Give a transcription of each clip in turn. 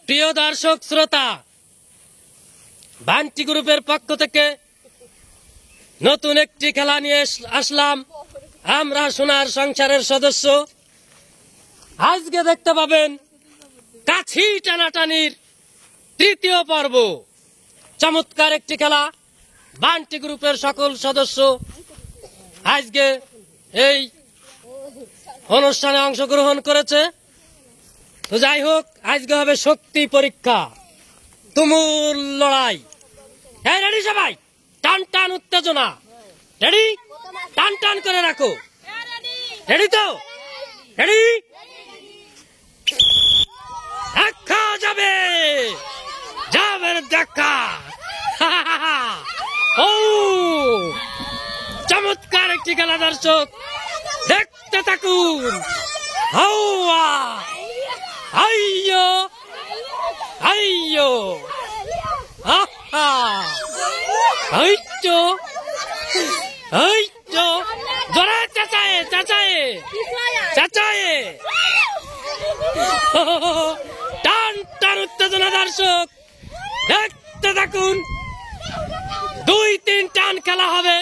প্রিয় দর্শক শ্রোতা, বান্টি গ্রুপের পক্ষ থেকে নতুন একটি খেলা নিয়ে আসলাম। আমরা সোনার সংসারের সদস্য। আজকে দেখতে পাবেন কাছি টানাটানির তৃতীয় পর্ব। চমৎকার একটি খেলা। বান্টি গ্রুপের সকল সদস্য আজকে এই অনুষ্ঠানে অংশগ্রহণ করেছে। তো যাই হোক, আজকে হবে শক্তি পরীক্ষা, তুমুল লড়াই। হ্যাঁ, রেডি সবাই? টান টান উত্তেজনা। রেডি? টান টান করে রাখো। রেডি তো? রেডি? দেখা যাবে, যাবে দেখা। ও চমৎকার একটি খেলা দর্শক, দেখতে থাকুন। হাওয়া আইয়ো আইয়ো, আহা আইচো আইচো, জোরে চাচায়ে চাচায়ে চাচায়ে। টান টান উত্তেজনা দর্শক, দেখতে থাকুন। 2-3 টান খেলা হবে,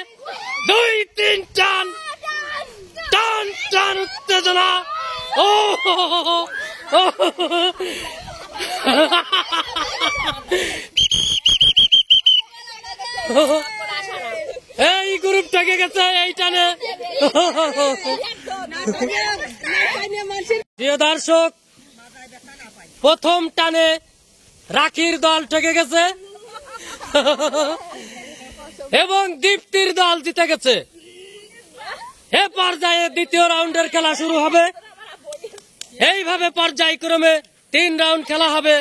2-3 টান। টান টান উত্তেজনা। ও এই গ্রুপ থেকে গেছে এই টানে। প্রিয় দর্শক, প্রথম টানে রাখির দল ঠকে গেছে এবং দীপ্তির দল জিতে গেছে। এ পর্যায়ে দ্বিতীয় রাউন্ডের খেলা শুরু হবে। এইভাবে পর্যায়ক্রমে 3 রাউন্ড খেলা হবে।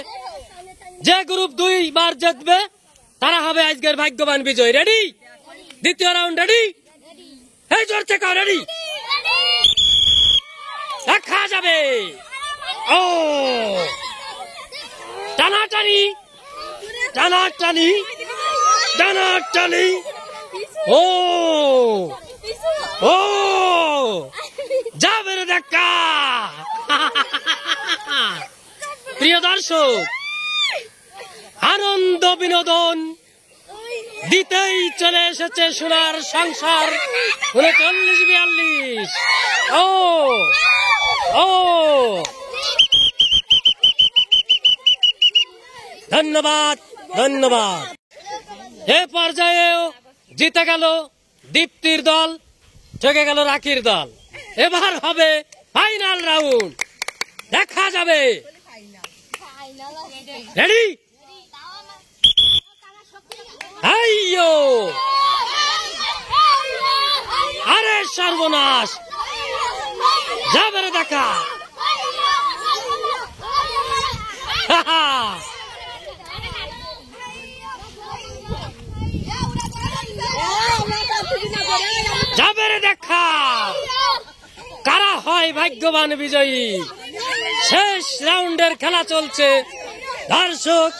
যে গ্রুপ 2 বার জিতবে তারা হবে আজকের ভাগ্যবান বিজয়। রেডি? দ্বিতীয় রাউন্ড রেডি? এই জোর থেকে রেডি? দেখা যাবে। ও টানাটানি টানাটানি টানাটানি। ও ও যাবে দেখা। প্রিয় দর্শক, আনন্দ বিনোদন দিতেই চলে এসেছে সোনার সংসার 39-42। ও ও ধন্যবাদ ধন্যবাদ। এ পর্যায়েও জিতে গেল দীপ্তির দল, ঠকে গেল রাখির দল। এবার হবে ফাইনাল রাউন্ড, দেখা যাবে। রেডি? আইয়ো, আরে সর্বনাশ, যাবে দেখা। যাবে দেখা, কারা হয় ভাগ্যবান বিজয়ী। শেষ রাউন্ডের খেলা চলছে দর্শক,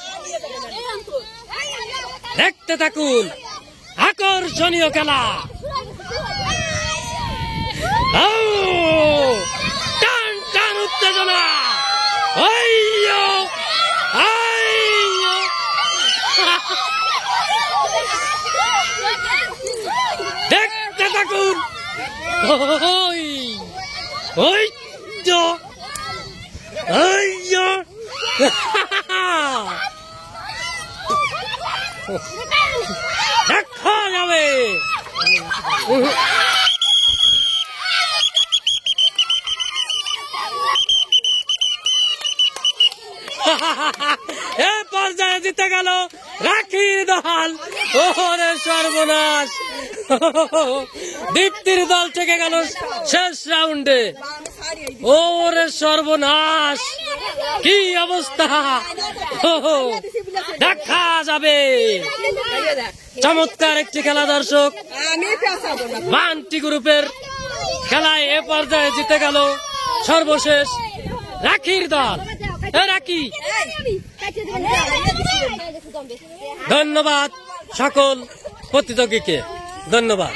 দেখতে থাকুন। আকর্ষণীয় খেলা। টান টান উত্তেজনা। আইয়ো আইয়ো, দেখতে থাকুন। ওই ওই তো আইয়ো, দেখা যাবে। এ পর্যায়ে জিতে গেল রাখির দল। ওরে সর্বনাশ, দীপ্তির দল থেকে গেল শেষ রাউন্ডে। ওরে সর্বনাশ, কি অবস্থা। দেখা যাবে। চমৎকার একটি খেলা দর্শক, বান্টি গ্রুপের খেলায় এ পর্যায়ে জিতে গেল সর্বশেষ রাখির দল। রাখি, ধন্যবাদ সকল প্রতিযোগীকে, ধন্যবাদ।